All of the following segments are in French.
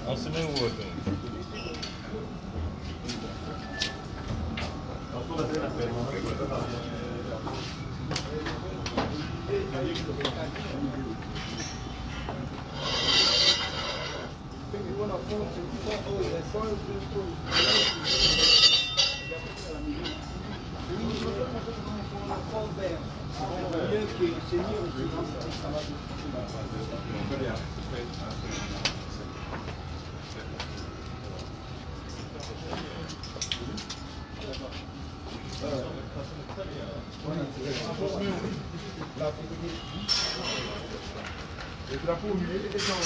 Asının vurdu. Le drapeau au milieu est déjà en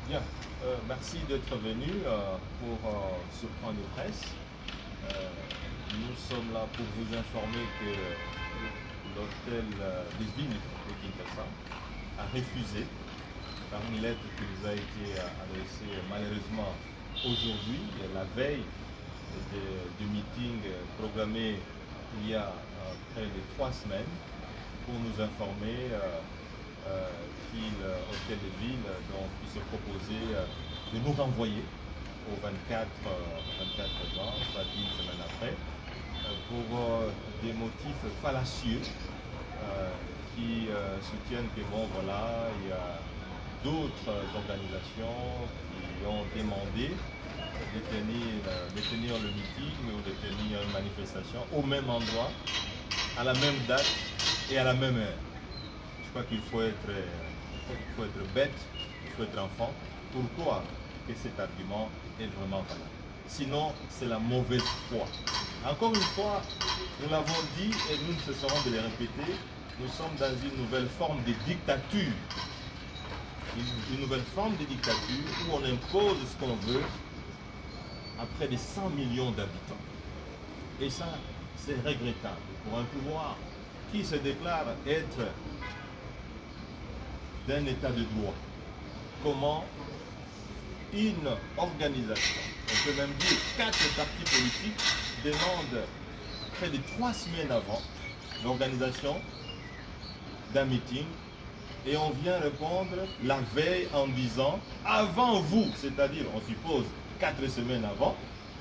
Bien, merci d'être venu pour ce point de presse. Nous sommes là pour vous informer que l'hôtel des villes de Kinshasa a refusé, par une lettre qui nous a été adressée malheureusement aujourd'hui, la veille du meeting programmé il y a près de 3 semaines, pour nous informer qu'il, hôtel de ville, donc, qui s'est proposé de nous renvoyer au 24 juin, soit une semaine après, pour des motifs fallacieux qui soutiennent que bon voilà, il y a d'autres organisations qui ont demandé de tenir le meeting ou de tenir une manifestation au même endroit, à la même date et à la même heure. Je crois qu'il faut être bête, il faut être enfant. Pourquoi que cet argument est vraiment valable? Sinon, c'est la mauvaise foi. Encore une fois, nous l'avons dit et nous ne cesserons de le répéter, nous sommes dans une nouvelle forme de dictature. Une nouvelle forme de dictature où on impose ce qu'on veut à près de 100 millions d'habitants. Et ça, c'est regrettable pour un pouvoir qui se déclare être d'un état de droit. Comment une organisation, on peut même dire 4 partis politiques, demandent près de 3 semaines avant l'organisation d'un meeting, et on vient répondre la veille en disant avant vous, c'est-à-dire on suppose 4 semaines avant,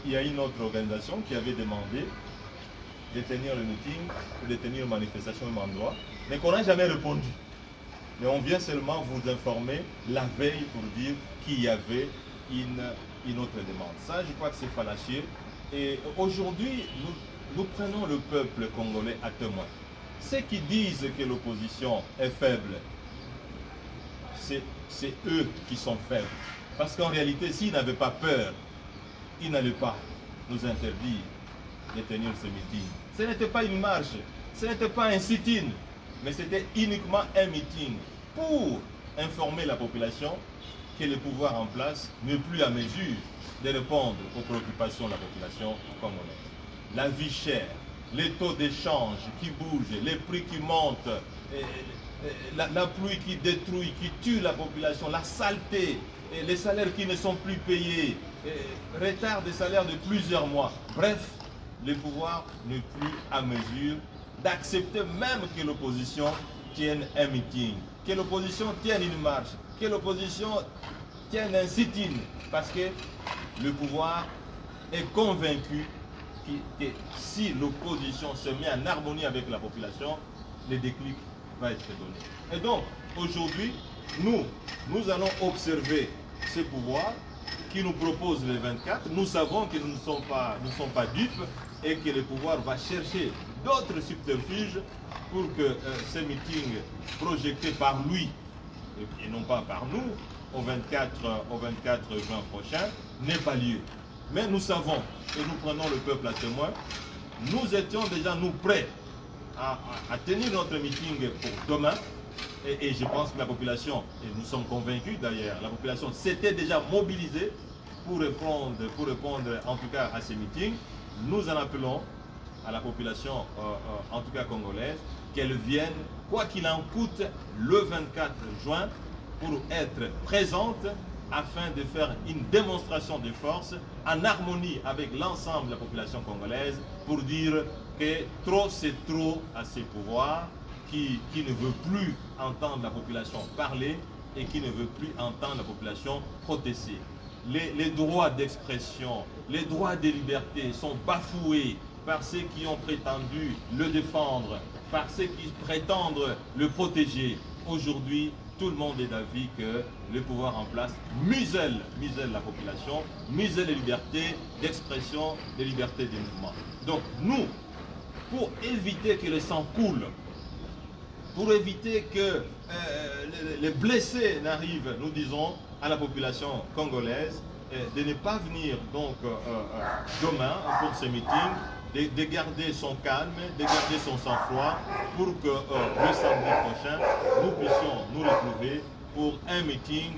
il y a une autre organisation qui avait demandé de tenir le meeting ou de tenir une manifestation au même endroit, mais qu'on n'a jamais répondu. Mais on vient seulement vous informer la veille pour dire qu'il y avait une autre demande. Ça, je crois que c'est fallacieux. Et aujourd'hui, nous prenons le peuple congolais à témoin. Ceux qui disent que l'opposition est faible, c'est eux qui sont faibles. Parce qu'en réalité, s'ils n'avaient pas peur, ils n'allaient pas nous interdire de tenir ce meeting. Ce n'était pas une marche, ce n'était pas un sit-in, mais c'était uniquement un meeting pour informer la population que le pouvoir en place n'est plus à mesure de répondre aux préoccupations de la population congolaise. La vie chère, les taux d'échange qui bougent, les prix qui montent, la pluie qui détruit, qui tue la population, la saleté, les salaires qui ne sont plus payés, retard des salaires de plusieurs mois. Bref, le pouvoir n'est plus à mesure d'accepter même que l'opposition tienne un meeting. que l'opposition tienne une marche, que l'opposition tienne un sit-in, parce que le pouvoir est convaincu que si l'opposition se met en harmonie avec la population, le déclic va être donné. Et donc, aujourd'hui, nous allons observer ce pouvoir qui nous propose le 24. Nous savons que nous ne sommes pas dupes et que le pouvoir va chercher d'autres subterfuges pour que ce meeting projeté par lui et non pas par nous au 24 juin prochain n'ait pas lieu. Mais nous savons, et nous prenons le peuple à témoin, nous étions déjà prêts à tenir notre meeting pour demain. Et je pense que la population, et nous sommes convaincus d'ailleurs, la population s'était déjà mobilisée pour répondre en tout cas à ces meetings. Nous en appelons à la population, en tout cas congolaise, qu'elle vienne, quoi qu'il en coûte, le 24 juin, pour être présente afin de faire une démonstration de force en harmonie avec l'ensemble de la population congolaise pour dire que trop c'est trop à ces pouvoirs qui ne veut plus entendre la population parler et qui ne veut plus entendre la population protester. Les droits d'expression, les droits de liberté sont bafoués par ceux qui ont prétendu le défendre, par ceux qui prétendent le protéger. Aujourd'hui, tout le monde est d'avis que le pouvoir en place muselle la population, muselle les libertés d'expression, les libertés de mouvement. Donc nous, pour éviter que le sang coule, pour éviter que les blessés n'arrivent, nous disons à la population congolaise, de ne pas venir donc demain pour ce meeting, de garder son calme, de garder son sang-froid pour que le samedi prochain, nous puissions nous retrouver pour un meeting,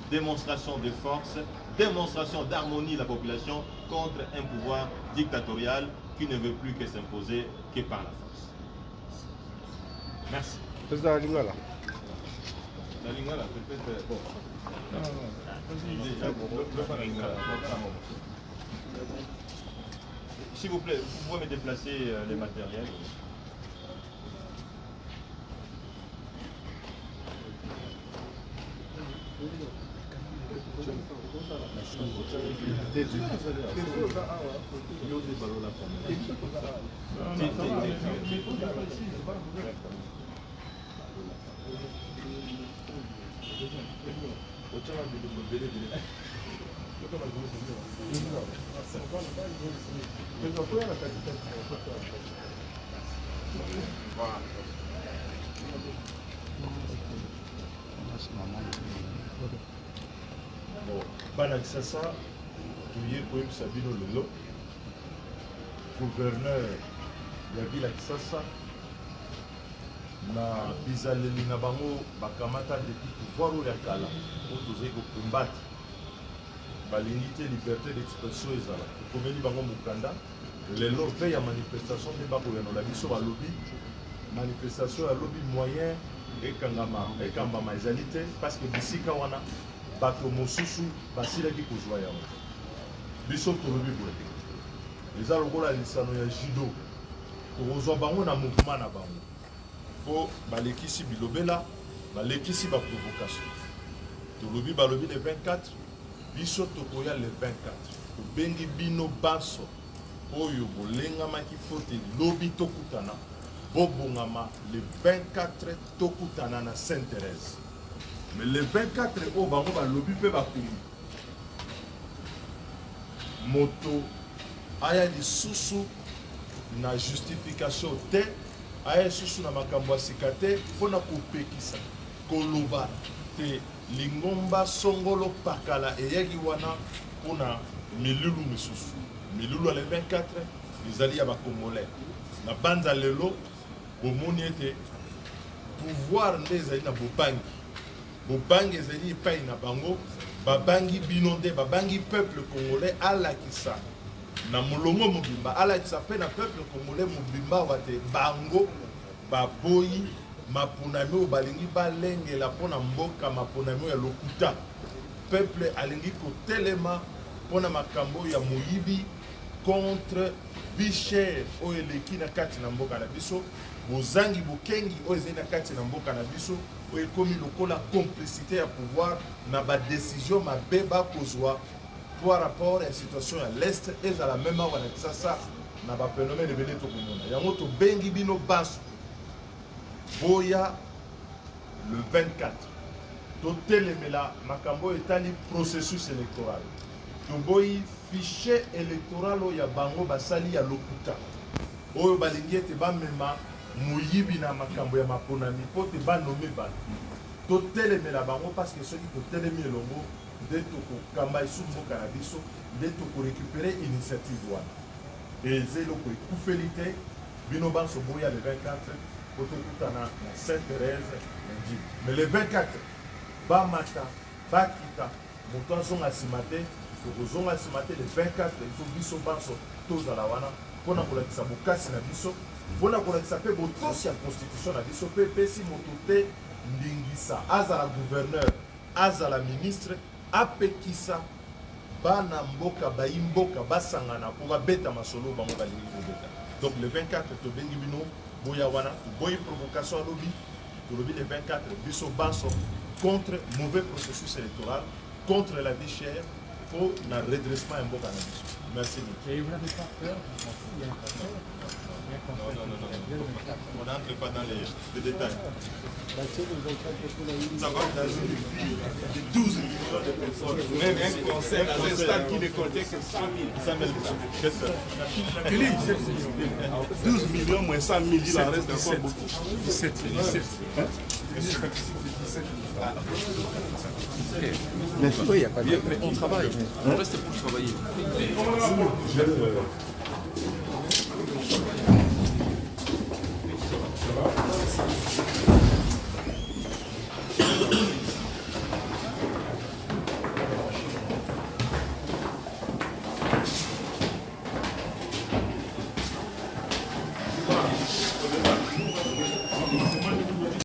démonstration de force, démonstration d'harmonie de la population contre un pouvoir dictatorial qui ne veut plus que s'imposer que par la force. Merci. Président Lingala. La Lingala, peut-être... Bon. S'il vous plaît, vous pouvez me déplacer les matériels. Bana Kisasa, tuye koyebisa bino lelo, gouverneur ya ville ya Kisasa na bizaleli na bango bakamata depuis pouvoir oyo ya kala oyo tozali kokombate balingi te liberté d'expression ezala tokomeli bango mokanda lelo mpe ya manifestation mpe bakoyanola biso balobi manifestation ya lobi moyen ekambama ezali te parce que bisika wana bato mosusu basilaki kozwa yango biso tolobi boye eza lokola lisano ya judo tokozwa bango na mouvement na bango po balekisi bilobela balekisi baprovocation tolobi balobi le 24 biso tokoya le 24 tobengi bino baso oyo bolengamaki fote lobi tokutana bobongama le 24 tokutana na Sainte-Thérèse. Mais le 24 oyo bango balobi mpe bakomi moto aya lisusu na justification te aya lisusu na makambo ya sika te mpona kopekisa koloba te lingomba songolo pakala eyaki wana mpona milulu misusu milulu ya le 24 ezali ya bakongolais na banza lelo bomoni ete pouvoir nde ezali na bobangi bobangi ezali epai na bango babangi bino nde babangi peuple congolais alakisa na molongo mobimba alakisa mpe na peuple congolais mobimba wate bango baboyi maponami oyo balingi balengela mpona mboka maponami oyo ya lokuta peuple alingi kotelema mpona makambo ya moyibi contre bicher oyo eleki na kati na mboka na biso bozangi bokengi oyo ezali na kati na mboka na biso ekomi lokola complicité ya pouvoir na badécision mabe bakozwa par rapport ya situation ya l'est ezala même awa na kisasa na baphénomène ebele tokomona yango tobengi bino baso boya le 24 totelemela makambo etali processus électoral toboyi fichier électoral oyo ya bango basali ya lokuta oyo balingi ete bamema moyibi na makambo ya maponami mpo te banome bato totelemela bango parce que soki totelemi elongo nde tokokamba esu mboka na biso nde tokorécupere initiative wana eza eloko ekufeli te bino banso boya le 24 po tokutana na Sainte Thérèse na njili mais le 24 bamata bakita moto azonga nsima te tokozonga nsima te le 24 ifo biso banso tozala wana mpona kolakisa bokasi na biso mpona kolakisa mpe botosi ya constitution na biso mpe epesi moto te ndingisa azala gouverneur azala ministre apekisa bana mboka bayi mboka basangana mpo babeta masolo bango balingi kobeta donc le 24 tobengi bino boya wana toboyi provocation alobi tolobi le 24 biso banso contre mauvais processus électoral contre la vie chère pour le redressement et mboka na biso. Merci beaucoup. Et vous n'avez pas peur, je m'en fous, il y a un conseil. On n'entre pas dans les détails. Ça va dans une ville de 12 millions de personnes. Même un conseil dans un stade qui ne comptait que 100 000. Qu'est-ce que Il dit 12 millions moins 100 000, il en reste encore beaucoup. 17. Mais oui, il n'y a pas de... On travaille, on reste pour travailler.